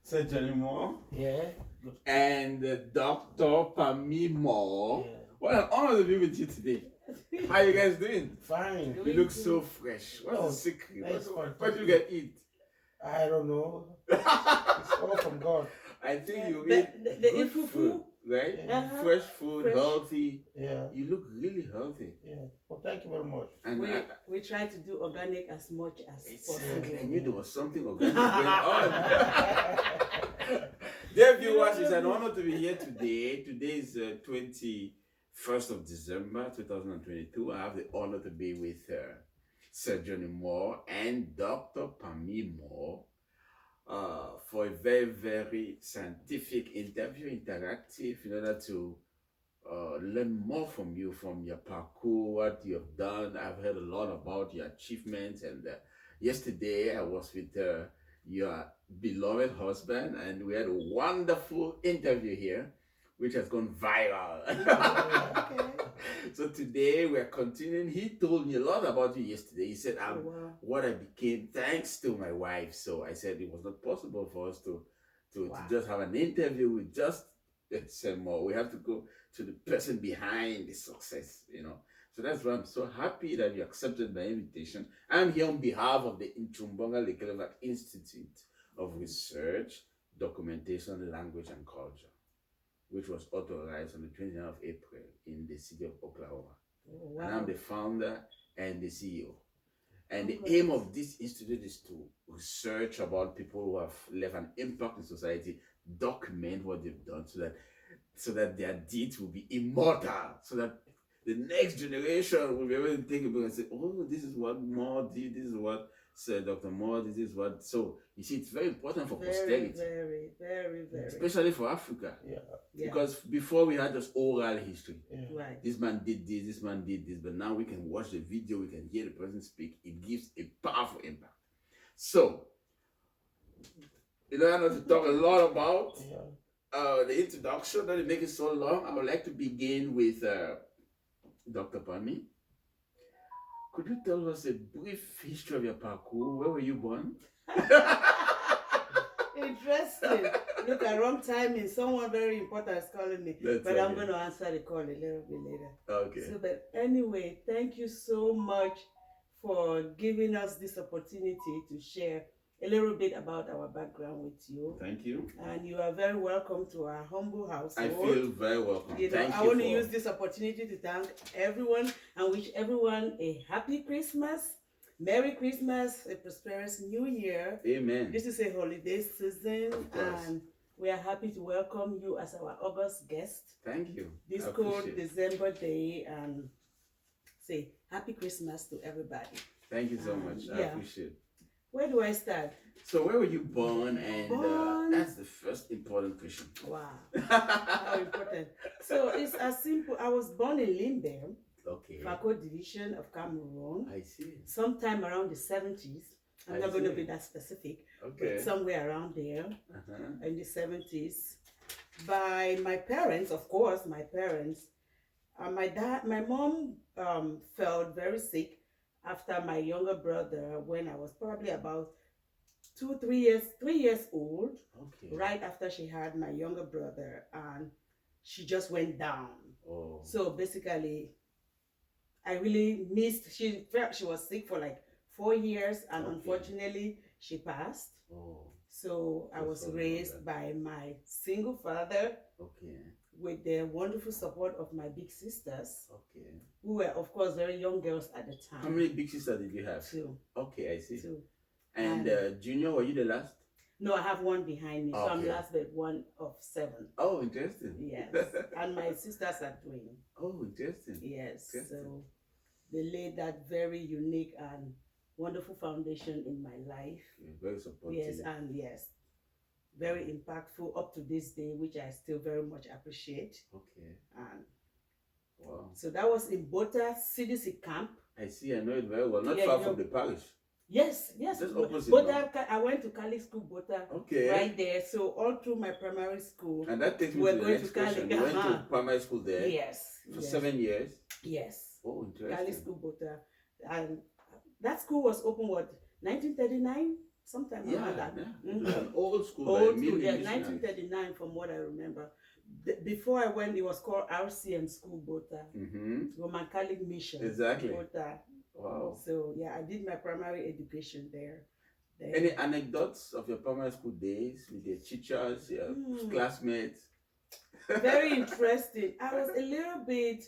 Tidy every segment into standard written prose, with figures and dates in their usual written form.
Sir Johnny Moore. Yeah. And Dr. Pamela Mor. Yeah. What an honor to be with you today. How are you guys doing? Fine. You look so fresh. What's the secret? What do you get eat? I don't know. It's all from God. I think you eat good food, right? Yeah. Fresh food, healthy. Yeah. You look really healthy. Yeah. Well, thank you very much. And we try to do organic as much as possible. I knew there was something organic going on. Dear viewers, it's an honor to be here today. Today is 21st of December 2022. I have the honor to be with Sir Johnny Moore and Dr. Pamela Mor for a very, very scientific interview, interactive, in order to learn more from you, from your parkour, what you have done. I've heard a lot about your achievements, and yesterday I was with your beloved husband, and we had a wonderful interview here, which has gone viral. Okay. So today we're continuing. He told me a lot about you yesterday. He said, what I became thanks to my wife. So I said it was not possible for us to just have an interview with just more. We have to go to the person behind the success, you know. So that's why I'm so happy that you accepted my invitation. I'm here on behalf of the Nchumbonga Lekelevak Institute of Research, Documentation, Language, and Culture, which was authorized on the 29th of April in the city of Oklahoma. Oh, wow. And I'm the founder and the CEO. And the aim of this institute is to research about people who have left an impact in society, document what they've done so that their deeds will be immortal, so that the next generation will be able to take about and say, oh, this is what Moore did, this is what Sir Dr. Moore, this is what. So you see, it's very important for posterity. Very, very, very. Especially for Africa. Yeah. Because before we had just oral history. Yeah. Right. This man did this man did this, but now we can watch the video, we can hear the person speak. It gives a powerful impact. So, in order to talk a lot about the introduction, not to make it so long, I would like to begin with Dr. Pamela. Could you tell us a brief history of your parkour? Where were you born? Interesting. Look, at wrong timing. Someone very important is calling me. But I'm going to answer the call a little bit later. Okay. So, but anyway, thank you so much for giving us this opportunity to share a little bit about our background with you. Thank you. And you are very welcome to our humble household. I feel very welcome. I want to use this opportunity to thank everyone and wish everyone a happy Christmas, Merry Christmas, a prosperous New Year. Amen. This is a holiday season, and we are happy to welcome you as our August guest. Thank you. This cold December day, and say happy Christmas to everybody. Thank you so much. I appreciate it. Where do I start? So where were you born? And that's the first important question. Wow, how important. So it's as simple. I was born in Limbe, Fako division of Cameroon. I see. Sometime around the 70s. I'm not going to be that specific. But somewhere around there, in the 70s. By my parents, of course, my parents. My mom felt very sick after my younger brother, when I was probably about 3 years old, right after she had my younger brother, and she just went down. Oh. So basically, I really missed, she was sick for like 4 years, and unfortunately, she passed. Oh. So I was raised by my single father. With the wonderful support of my big sisters, who were, of course, very young girls at the time. How many big sisters did you have? 2. Okay, I see. 2. And Junior, were you the last? No, I have one behind me, so I'm last but one of 7. Oh, interesting. Yes, and my sisters are twin. Oh, interesting. Yes, so they laid that very unique and wonderful foundation in my life. Very supportive. Yes, and very impactful up to this day, which I still very much appreciate. And so that was in Bota CDC camp. I see, I know it very well. Not far from the parish. Yes. Just opposite. Bota, I went to Catholic school, Bota. Right there. So all through my primary school. And that takes me to the next question. You went to primary school there? Yes. For 7 years? Yes. Oh, interesting. Catholic school, Bota. And that school was open, 1939? sometime around that. Yeah. Mm-hmm. An old school. Old school, yeah, 1939 from what I remember. Before I went, it was called RCM School, Bota. Roman Catholic Mission. Exactly. Bota. Wow. So, yeah, I did my primary education there. Any anecdotes of your primary school days with your teachers, your classmates? Very interesting. I was a little bit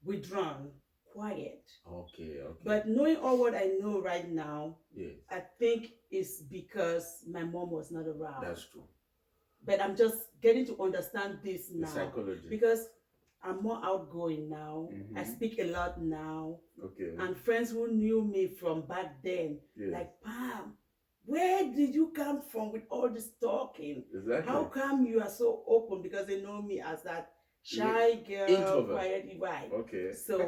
withdrawn, quiet. Okay. But knowing all what I know right now, yes, I think it's because my mom was not around. That's true. But I'm just getting to understand this now. The psychology. Because I'm more outgoing now. I speak a lot now. Okay. And friends who knew me from back then, like, Pam, where did you come from with all this talking? Exactly. How come you are so open? Because they know me as that shy girl, introvert. Quiet, right? Okay. So,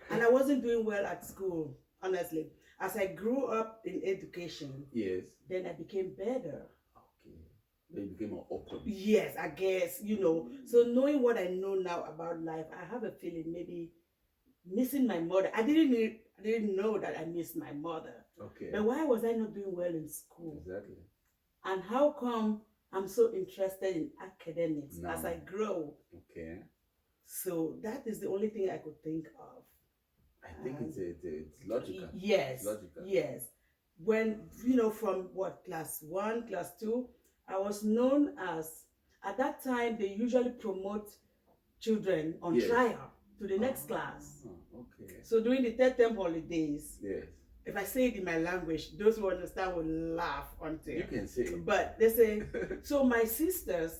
and I wasn't doing well at school, honestly. As I grew up in education, yes, then I became better. Okay. Then you became more open. Yes, I guess, So knowing what I know now about life, I have a feeling maybe missing my mother. I didn't know that I missed my mother. Okay. But why was I not doing well in school? Exactly. And how come I'm so interested in academics as I grow? Okay. So that is the only thing I could think of. I think it's logical. Yes. It's logical. Yes. When, from class 1, class 2, I was known as, at that time, they usually promote children on trial to the next class. Okay. So during the third term holidays, yes, if I say it in my language, those who understand will laugh until. You can say it. But they say, so my sisters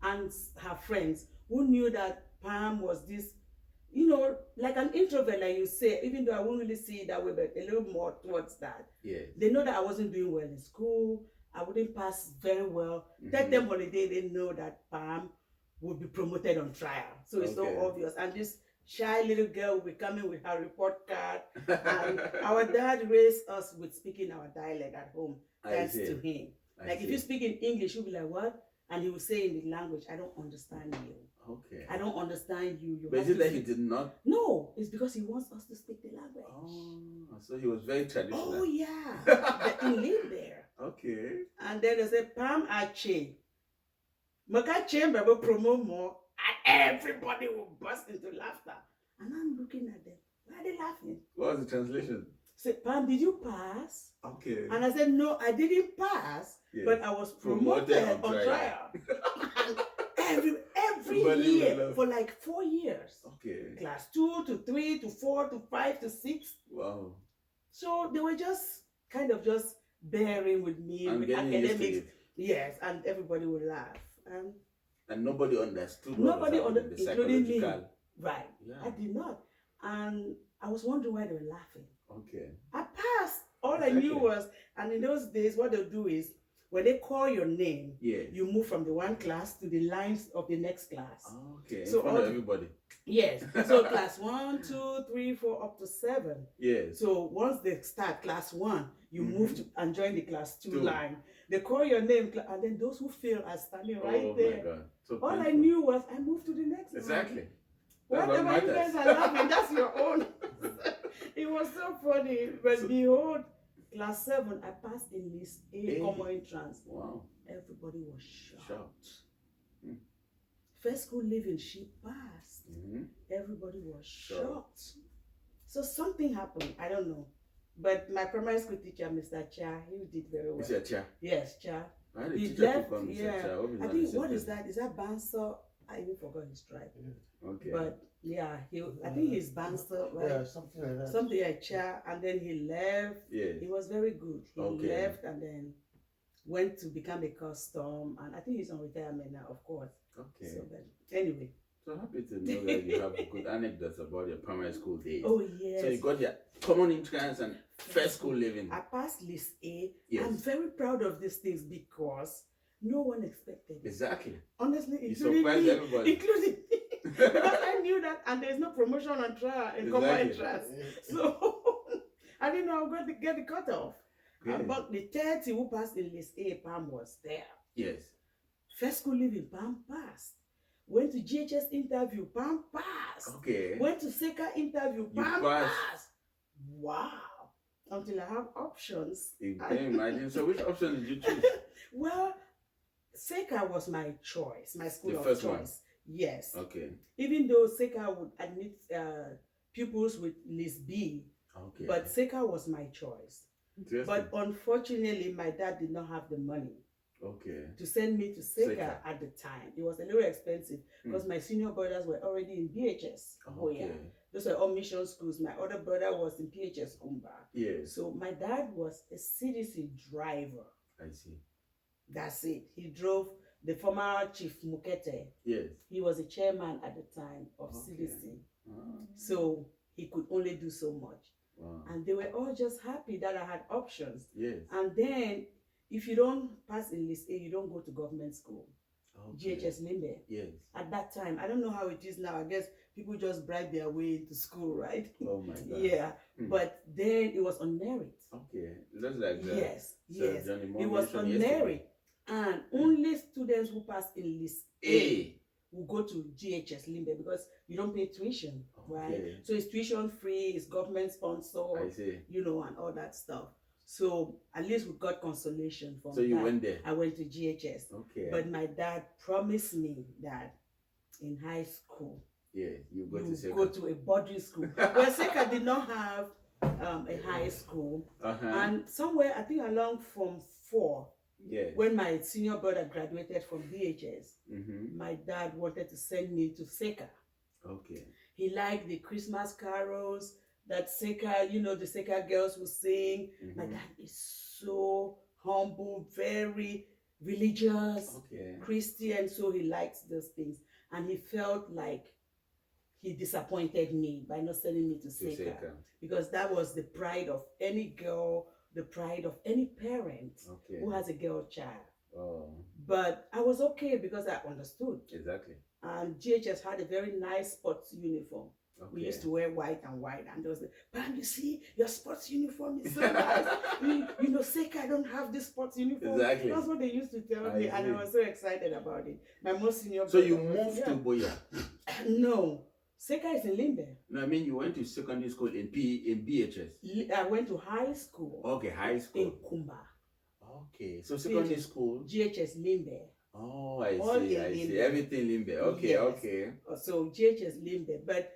and her friends who knew that Pam was this, like an introvert, like you say, even though I won't really see it that way, but a little more towards that. Yes. They know that I wasn't doing well in school. I wouldn't pass very well. Third term holiday, they know that Pam would be promoted on trial. So it's so obvious. And this shy little girl will be coming with her report card. And our dad raised us with speaking our dialect at home, thanks to him. Like if you speak in English, you'll be like, what? And he will say in the language, I don't understand you. Okay. I don't understand you. But is it that he did not? No, it's because he wants us to speak the language. Oh, so he was very traditional. Oh, yeah. He lived there. Okay. And then they say, Pam Ache. Maka chamber will promote more, and everybody will burst into laughter. And I'm looking at them. Why are they laughing? What was the translation? Say, Pam, did you pass? Okay. And I said, no, I didn't pass, but I was promoted on trial. every year for like 4 years. Okay. Class 2 to 3 to 4 to 5 to 6. Wow. So they were just kind of just bearing with me with academics. Yes, and everybody would laugh. And nobody understood. Nobody understood, including me. Right. Yeah. I did not. And I was wondering why they were laughing. Okay. I passed. All I knew was, and in those days, what they'll do is, when they call your name, you move from the one class to the lines of the next class. Okay. So in front of everybody. Yes. So class 1, 2, 3, 4, up to 7. Yes. So once they start class 1, you move to and join the class 2 line. They call your name, and then those who fail are standing right there. My God. So all painful. I knew was I moved to the next Exactly. One. Whatever you guys are laughing, that's your own. It was so funny. But behold, class 7, I passed in list A, common entrance. Wow. Everybody was shocked. First school living, she passed. Everybody was shocked. So something happened. I don't know. But my primary school teacher, Mr. Cha, he did very well. Mr. Cha? Yes, Cha. He left, Mr. I think, what is that? Is that Banster? I even forgot his tribe. Okay. But yeah, I think he's Banster, right? Yeah, something like that. Something like Cha, and then he left. Yes. He was very good. He left and then went to become a custom, and I think he's on retirement now, of course. Okay. So, but anyway. So happy to know that you have good anecdotes about your primary school days. Oh, yes. So you got your common entrance and first school living. I passed list A. Yes. I'm very proud of these things because no one expected it. Exactly. Honestly, you including surprised me. Everybody. Including me. Because I knew that, and there's no promotion on trial in common entrance. So I didn't know I was going to get the cutoff. But the 30 who passed in list A, Pam was there. Yes. First school living, Pam passed. Went to GHS interview, Pam passed. Okay. Went to SECA interview, Pam passed. Wow. until I have options. You can imagine. So which option did you choose? Well, Seka was my choice, my school of choice. One. Yes. Okay. Even though Seka would admit pupils with list B, okay, but Seka was my choice. But unfortunately, my dad did not have the money. Okay. To send me to Seka at the time. It was a little expensive because my senior brothers were already in BHS. Okay. Those were all mission schools. My other brother was in PHS Kumba. Yes. So my dad was a CDC driver. I see. That's it. He drove the former Chief Mukete. Yes. He was a chairman at the time of CDC. So he could only do so much. Wow. And they were all just happy that I had options. Yes. And then if you don't pass in list A, you don't go to government school. GHS Limbe. Yes. At that time, I don't know how it is now. I guess people just bribe their way into school, right? Oh my God. Yeah. But then it was on merit. Okay. That's like that. Yes. So Yes. It was on merit. And only students who pass in list A will go to GHS Limbe because you don't pay tuition, right? So it's tuition free, it's government sponsored, I see. You know, and all that stuff. So at least we got consolation from So you went there? I went to GHS. Okay. But my dad promised me that in high school, you go to a boarding school. Well, Seka did not have a high school. And somewhere, I think along Form 4, when my senior brother graduated from BHS, my dad wanted to send me to Seka. Okay. He liked the Christmas carols that Seka, you know, the Seka girls would sing. My dad is so humble, very religious, Christian, so he likes those things. And he felt like he disappointed me by not sending me to Seka. Because that was the pride of any girl, the pride of any parent who has a girl child. But I was okay because I understood. Exactly. And GHS had a very nice sports uniform. We used to wear white, and there was Pam, you see, your sports uniform is so nice. you know, Seka, I don't have this sports uniform. Exactly. That's what they used to tell me, and I was so excited about it. My most senior So you moved to Boya? No. Seka is in Limbe. No, I mean you went to secondary school in BHS. I went to high school. Okay, high school. In Kumba. Okay, so secondary school. GHS Limbe. Oh, I see. Everything Limbe. Okay, yes. Okay. So GHS Limbe, but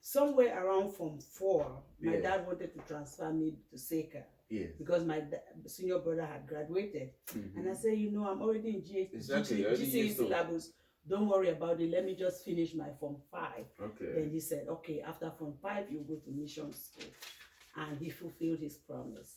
somewhere around Form 4, my dad wanted to transfer me to Seka. Yes. Because my senior brother had graduated. And I said, you know, I'm already in GCE syllabus. Don't worry about it. Let me just finish my Form 5. Okay. Then he said, okay, after Form 5, you go to mission school. And he fulfilled his promise.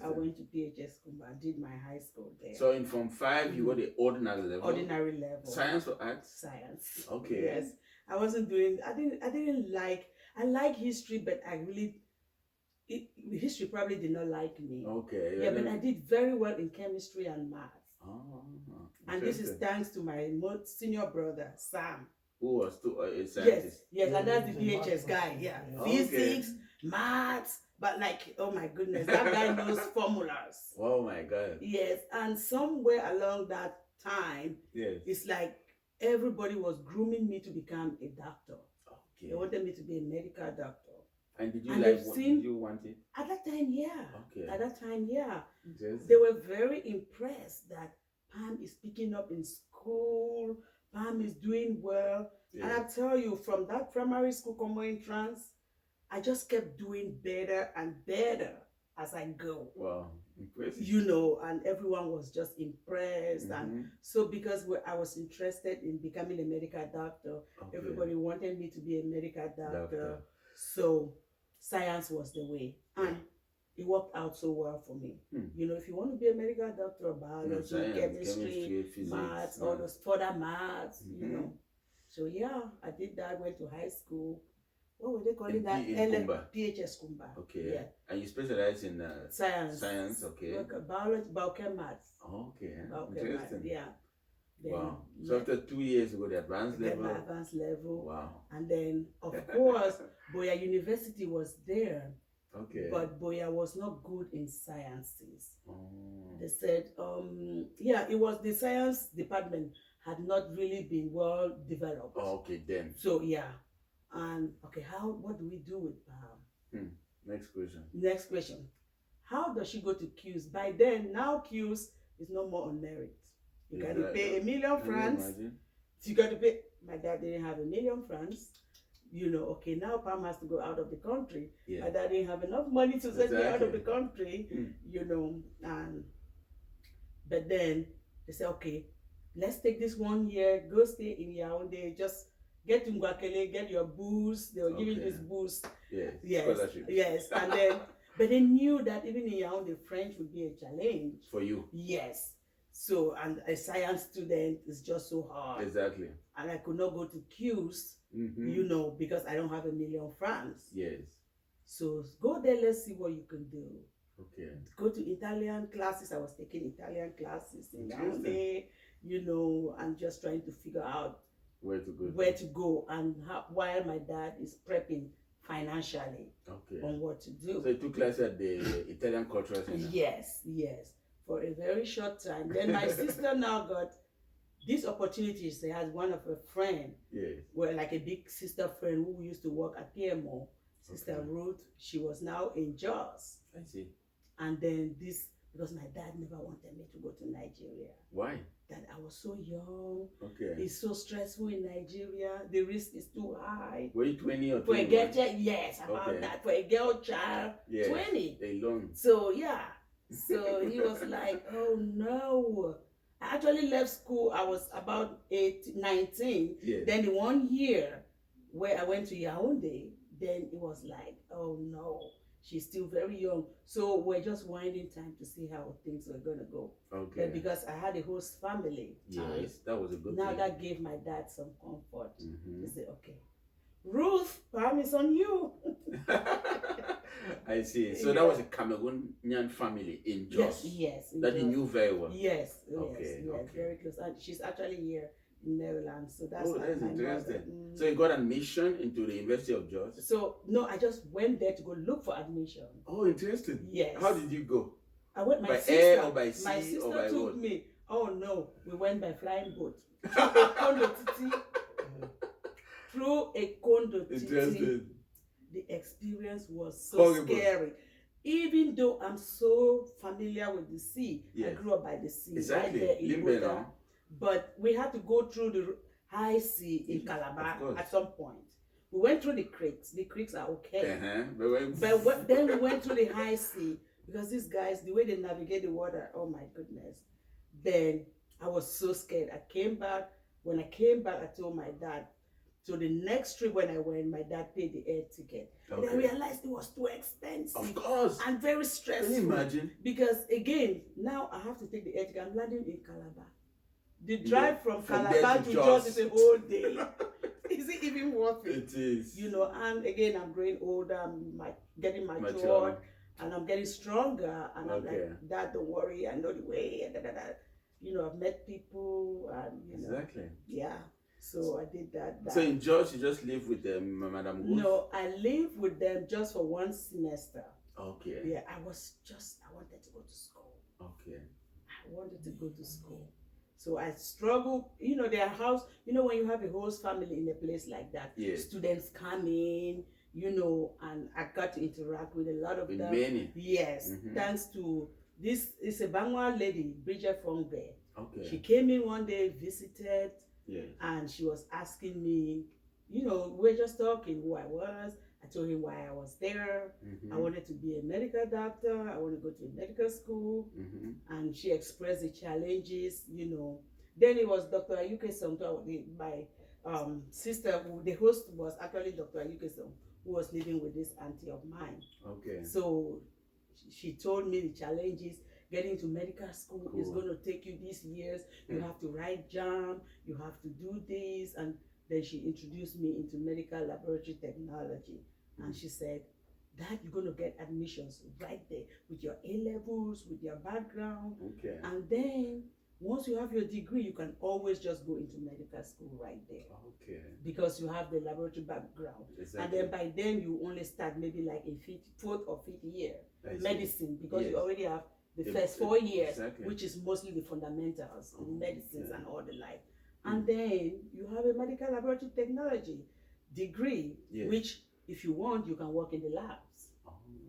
I went to PHS Kumba and did my high school there. So in Form 5, you got the ordinary level? Ordinary level. Science or arts? Science. Okay. Yes. I wasn't doing, I like history, but history probably did not like me. Okay. Yeah, but I did very well in chemistry and math. And this is thanks to my senior brother, Sam. Who was a scientist? Yes, and that's the VHS guy, Physics, maths, but like, oh my goodness, that guy knows formulas. Oh my God. Yes, and somewhere along that time, it's like everybody was grooming me to become a doctor. Okay. They wanted me to be a medical doctor. And did you did you want it? At that time, yeah. Okay. At that time, yeah. Yes. They were very impressed that Pam is picking up in school. Pam is doing well. And I tell you, from that primary school common entrance, I just kept doing better and better as I go. Wow, impressive. You know, and everyone was just impressed. And so because I was interested in becoming a medical doctor, everybody wanted me to be a medical doctor. So science was the way. And it worked out so well for me. You know, if you want to be a medical doctor, biology, chemistry, physics, maths, all those further maths, you know. So yeah, I did that, went to high school. What were they calling that? PHS Kumba. Okay. Yeah. And you specialize in science. Science, okay. Biology, biochem maths. Okay. Interesting. Yeah. Then wow. So after 2 years, you go to advanced level. My advanced level. Wow. And then, of course, Boya University was there. Okay. But Boya was not good in sciences. They said, it was the science department had not really been well developed. Okay, then. So, yeah. And, what do we do with Next question. Next question. how does she go to Q's? By then, now Q's is no more on merit. You got to pay £1,000,000 francs. You got to pay. My dad didn't have £1,000,000 francs. Okay, now Pam has to go out of the country. My dad didn't have enough money to send me out of the country, and but then they said, okay, let's take this 1 year, go stay in Yaoundé, just get to Ngwakele, get your booze. They were giving this booze. Yes, and then, but they knew that even in Yaoundé, French would be a challenge. For you? Yes. So, and a science student is just so hard. Exactly. And I could not go to Q's, because I don't have £1,000,000 francs. Yes. So go there, let's see what you can do. Okay. Go to Italian classes. I was taking Italian classes in Yaoundé, and just trying to figure out where to go and while my dad is prepping financially on what to do. So you took classes at the Italian Cultural Center? Yes, for a very short time. Then my sister now got these opportunities. She has one of her friends, like a big sister friend who used to work at PMO, Sister Ruth. She was now in Jos. I see. And then because my dad never wanted me to go to Nigeria. Why? That I was so young. Okay. It's so stressful in Nigeria. The risk is too high. Were you 20 or 21? For a girl child, yes, about that. For a girl child, 20. Alone. So, So he was like, oh no. I actually left school. I was about 19. Then in 1 year where I went to Yaoundé, then it was like, oh no. She's still very young. So we're just winding time to see how things were going to go. Okay. But because I had a host family. Yes, that was a good thing. Now that gave my dad some comfort. He said, okay, Ruth, Pam is on you. I see. So that was a Cameroonian family in Jos. Yes. That you knew very well. Yes. Very close. And she's actually here in Maryland. So that's interesting. So you got admission into the University of Jos? So no, I just went there to go look for admission. Oh, interesting. Yes. How did you go? I went by air or by sea my sister or by took road? Me. Oh no, we went by flying boat. Through a condo. Interesting. The experience was so horrible. Scary. Even though I'm so familiar with the sea, I grew up by the sea. Exactly. Right there in Boda. But we had to go through the high sea in Calabar at some point. We went through the creeks. The creeks are okay. But then we went through the high sea because these guys, the way they navigate the water, oh my goodness. Then I was so scared. I came back. When I came back, I told my dad. So the next trip when I went, my dad paid the air ticket. And I realized it was too expensive. Of course. And very stressful. Can you imagine? Because again, now I have to take the air ticket. I'm landing in Calabar. The drive from Calabar to Jos is a whole day. Is it even worth it? It is. And again, I'm growing older, I'm getting matured, and I'm getting stronger. And I'm like, Dad, don't worry, I know the way. I've met people, and Exactly. Yeah. So I did that. So in Jos, you just live with Madam Ruth? No, I lived with them just for 1 semester. Okay. Yeah, I wanted to go to school. Okay. I wanted to go to school. So I struggled, their house, when you have a host family in a place like that, students come in, and I got to interact with a lot of them. Many? Yes, thanks to this, it's a Bangwa lady, Bridget Fongbe. Okay. She came in one day, visited, and she was asking me, we're just talking who I was. I told him why I was there. I wanted to be a medical doctor. I want to go to a medical school. And she expressed the challenges, Then it was Dr. Ayuke Somto, my sister, the host was actually Dr. Ayuke Som, who was living with this auntie of mine. Okay. So she told me the challenges. Getting to medical school is going to take you these years. You have to write JAM. You have to do this. And then she introduced me into medical laboratory technology. And she said, Dad, you're going to get admissions right there with your A-levels, with your background. Okay. And then once you have your degree, you can always just go into medical school right there. Okay. Because you have the laboratory background. Exactly. And then by then you only start maybe like in 4th or 5th year medicine, because you already have the first 4 years, which is mostly the fundamentals in medicines and all the like. And then you have a medical laboratory technology degree, which if you want, you can work in the labs.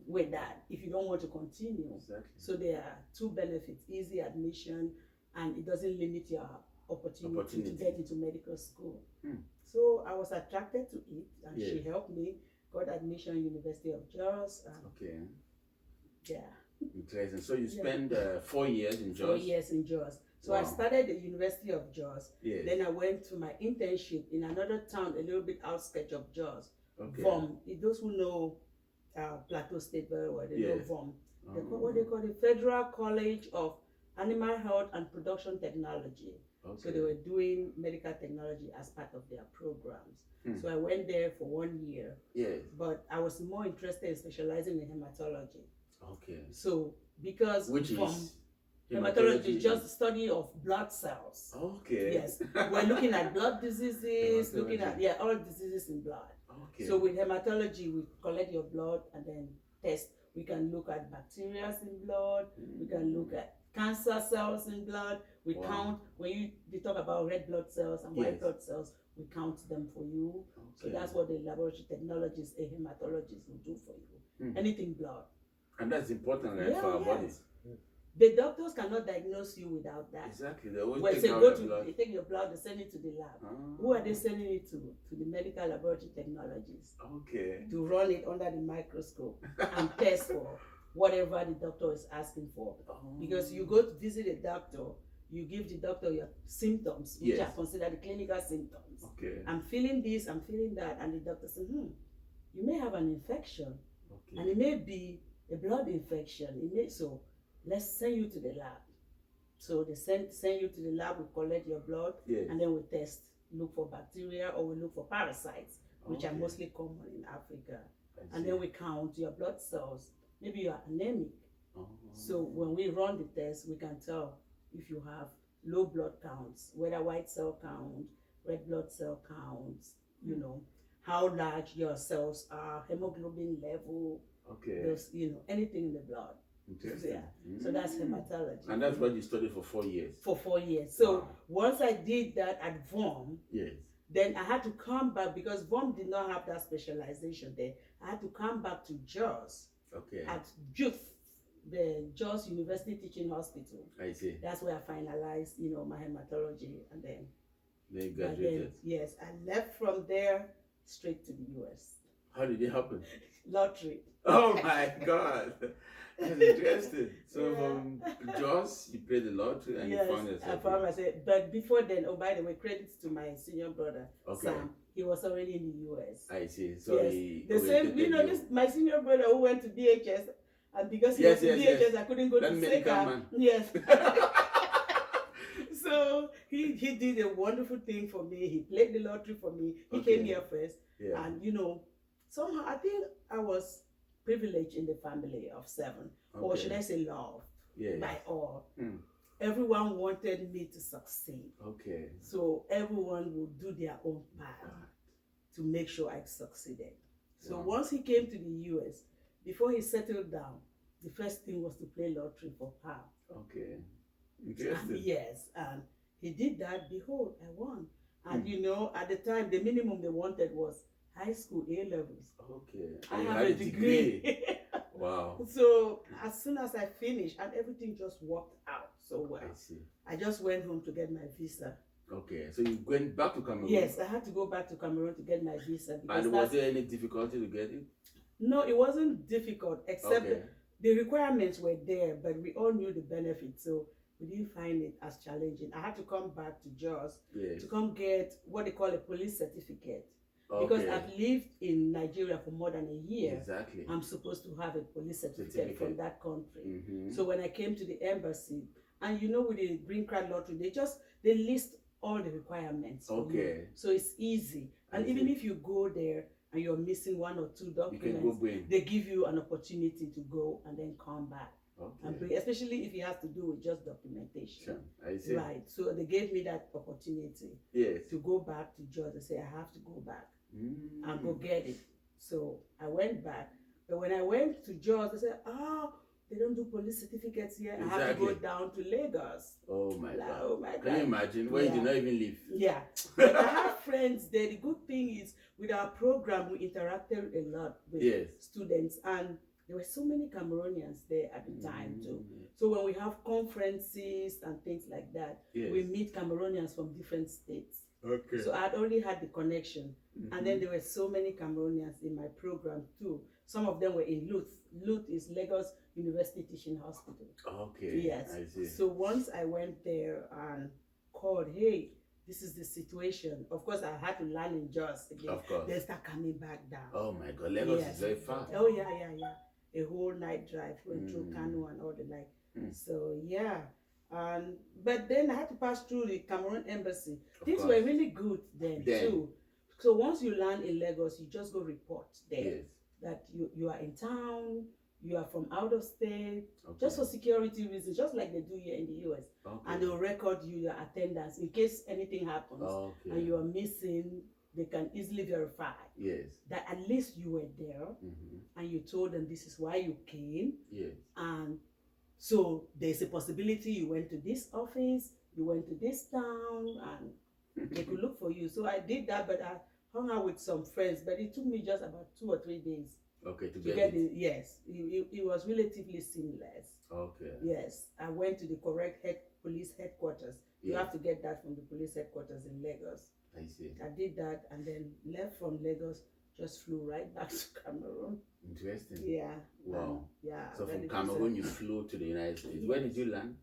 with that if you don't want to continue. Exactly. So there are two benefits: easy admission, and it doesn't limit your opportunity. To get into medical school. So I was attracted to it, and she helped me. Got admission University of Jos. Okay. Yeah. Interesting. So you spent 4 years in Jos? 4 years in Jos. So I started at the University of Jos. Yes. Then I went to my internship in another town, a little bit outskirts of Jos. Okay. VOM. Those who know Plateau State very well, they know VOM. What they call the Federal College of Animal Health and Production Technology. Okay. So they were doing medical technology as part of their programs. So I went there for 1 year. Yes. But I was more interested in specializing in hematology. Okay. So because which is hematology is just study of blood cells. Okay. Yes. We're looking at blood diseases, looking at all diseases in blood. Okay. So with hematology, we collect your blood and then test. We can look at bacteria in blood. We can look at cancer cells in blood. We count when they talk about red blood cells and white blood cells. We count them for you. So that's what the laboratory technologist, a hematologist, will do for you. Anything blood. And that's important, right, for our bodies. The doctors cannot diagnose you without that. Exactly. They always they take your blood, they send it to the lab. Who are they sending it to? To the medical laboratory technologists. Okay. To run it under the microscope and test for whatever the doctor is asking for. Because you go to visit a doctor, you give the doctor your symptoms, which are considered the clinical symptoms. Okay. I'm feeling this, I'm feeling that, and the doctor says, you may have an infection, and it may be a blood infection. So let's send you to the lab. So they send you to the lab, we collect your blood, and then we test, look for bacteria, or we look for parasites, which are mostly common in Africa. And then we count your blood cells. Maybe you are anemic. So when we run the test, we can tell if you have low blood counts, whether white cell count, red blood cell counts, how large your cells are, hemoglobin level, anything in the blood. Interesting. So that's hematology. And that's what you studied for 4 years? For 4 years. So once I did that at VOM, then I had to come back because VOM did not have that specialization there. I had to come back to Jos. At JUTH, the Jos University Teaching Hospital. I see. That's where I finalized, my hematology, and then you graduated. Yes, I left from there straight to the US. How did it happen? Lottery. Oh my God. That's interesting. So from Jos, you played the lottery and you found yourself. I found myself. But before then, by the way, credits to my senior brother, Sam. He was already in the US. I see. So the same, my senior brother who went to DHS, and because he was in DHS, I couldn't go to SECA. Yes. So he did a wonderful thing for me. He played the lottery for me. He came here first. And somehow I think I was privileged in the family of 7. Or should I say loved by all. Everyone wanted me to succeed. So everyone would do their own part to make sure I succeeded. So once he came to the US, before he settled down, the first thing was to play lottery for Pam. Interesting. Yes, and he did that. Behold, I won. And at the time, the minimum they wanted was high school A levels. I have a degree. Wow. So as soon as I finished, and everything just worked out so well. I see. I just went home to get my visa. So you went back to Cameroon? Yes, I had to go back to Cameroon to get my visa. And was there any difficulty to get it? No, it wasn't difficult, except the requirements were there, but we all knew the benefits, so we didn't find it as challenging. I had to come back to Jos to come get what they call a police certificate. Because I've lived in Nigeria for more than a year. I'm supposed to have a police certificate from that country. So when I came to the embassy, and with the green card lottery, they list all the requirements. So it's easy. And even if you go there and you're missing 1 or 2 documents, they give you an opportunity to go and then come back. And bring, especially if it has to do with just documentation. I see. Right. So they gave me that opportunity to go back to Jos. They say I have to go back and go get it. So I went back. But when I went to Jos, they said, they don't do police certificates here. I have to go down to Lagos. Oh my God. Oh my God. Can you imagine? Where you did not even live? Yeah. But I have friends there. The good thing is with our program, we interacted a lot with students. And There were so many Cameroonians there at the time too. So when we have conferences and things like that, we meet Cameroonians from different states. Okay. So I'd already had the connection. And then there were so many Cameroonians in my program too. Some of them were in Luth. Luth is Lagos University Teaching Hospital. Okay. Yes. I see. So once I went there and called, hey, this is the situation. Of course, I had to land in Jos again. Of course. Then start coming back down. Oh my God, Lagos is very far. Oh yeah. A whole night drive going through Kano and all the like. So yeah. But then I had to pass through the Cameroon embassy. Things were really good then too. So once you land in Lagos, you just go report there that you are in town, you are from out of state, just for security reasons, just like they do here in the US. And they'll record your attendance in case anything happens and you are missing. They can easily verify that at least you were there and you told them this is why you came. And so there's a possibility you went to this office, you went to this town, and they could look for you. So I did that, but I hung out with some friends, but it took me just about 2 or 3 days. Okay, to get it. Yes, it was relatively seamless. Okay. Yes, I went to the correct police headquarters. You have to get that from the police headquarters in Lagos. I see. I did that and then left from Lagos, just flew right back to Cameroon. Interesting. Yeah. Wow. Yeah. So from Cameroon, you flew to the United States. Where did you land?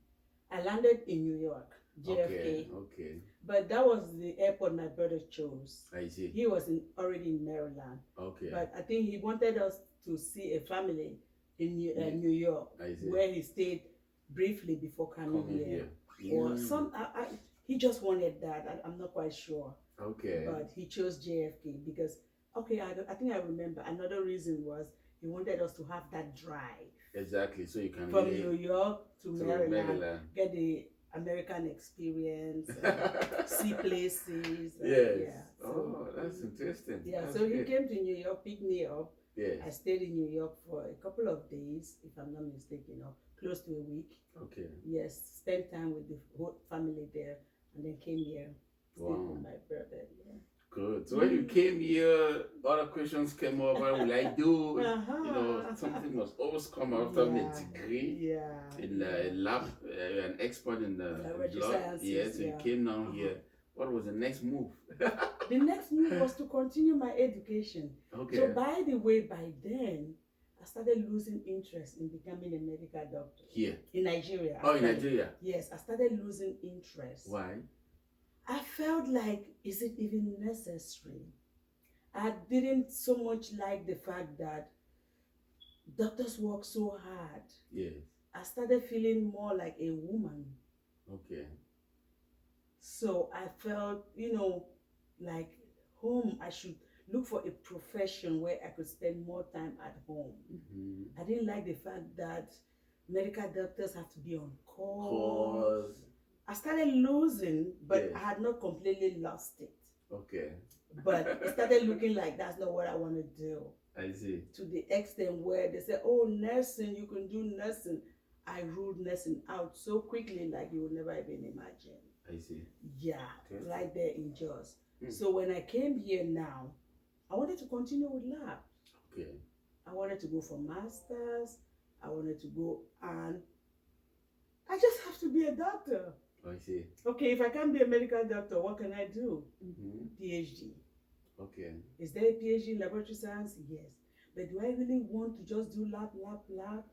I landed in New York, JFK. Okay. But that was the airport my brother chose. I see. He was already in Maryland. Okay. But I think he wanted us to see a family in New York, where he stayed briefly before coming here. Or he just wanted that. I'm not quite sure. Okay. But he chose JFK because, I think I remember another reason was he wanted us to have that drive. Exactly. So you can from New York to Maryland, get the American experience, see places. So, that's interesting. Yeah. So he came to New York, picked me up. Yes. I stayed in New York for a couple of days, if I'm not mistaken, or close to a week. Okay. Yes. Spent time with the whole family there, and then came here. Stayed with my brother. Yeah. Good. So when you came here, other questions came up. What will I do? You know, something must always come after the degree. In lab, an expert in the blood. Yes. So you came down here. What was the next move? The next move was to continue my education. Okay. So by the way, by then, I started losing interest in becoming a medical doctor. Here? In Nigeria. Oh, in Nigeria? Yes, I started losing interest. Why? I felt like, is it even necessary? I didn't so much like the fact that doctors work so hard. Yes. I started feeling more like a woman. Okay. So I felt, like home, I should look for a profession where I could spend more time at home. I didn't like the fact that medical doctors have to be on call. I started losing, but I had not completely lost it. Okay. But it started looking like that's not what I want to do. I see. To the extent where they said, oh, nursing, you can do nursing. I ruled nursing out so quickly like you would never even imagine. I see. Yeah, right there in Jos. So when I came here now, I wanted to continue with lab. Okay. I wanted to go for masters. I wanted to go, and I just have to be a doctor. I see. Okay, if I can't be a medical doctor, what can I do? PhD. Okay. Is there a PhD in laboratory science? Yes. But do I really want to just do lab?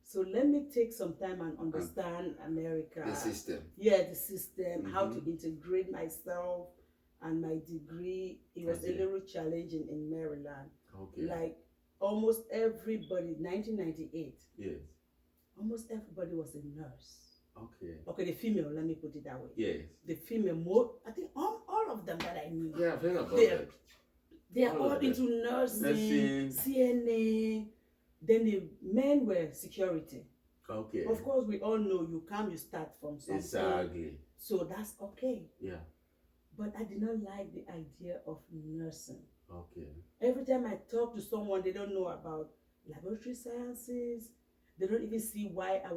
So let me take some time and understand America. The system. Yeah, the system, how to integrate myself and my degree. It was a little challenging in Maryland. Okay. Like almost everybody, 1998. Yes. Almost everybody was a nurse. Okay. Okay, the female, let me put it that way. Yes. The female, I think all of them that I knew. Yeah, I've heard about that. They are all into nursing, CNA. Then the men were security. Okay. Of course, we all know you start from something. Exactly. So that's okay. Yeah. But I did not like the idea of nursing. Okay. Every time I talk to someone, they don't know about laboratory sciences. They don't even see why I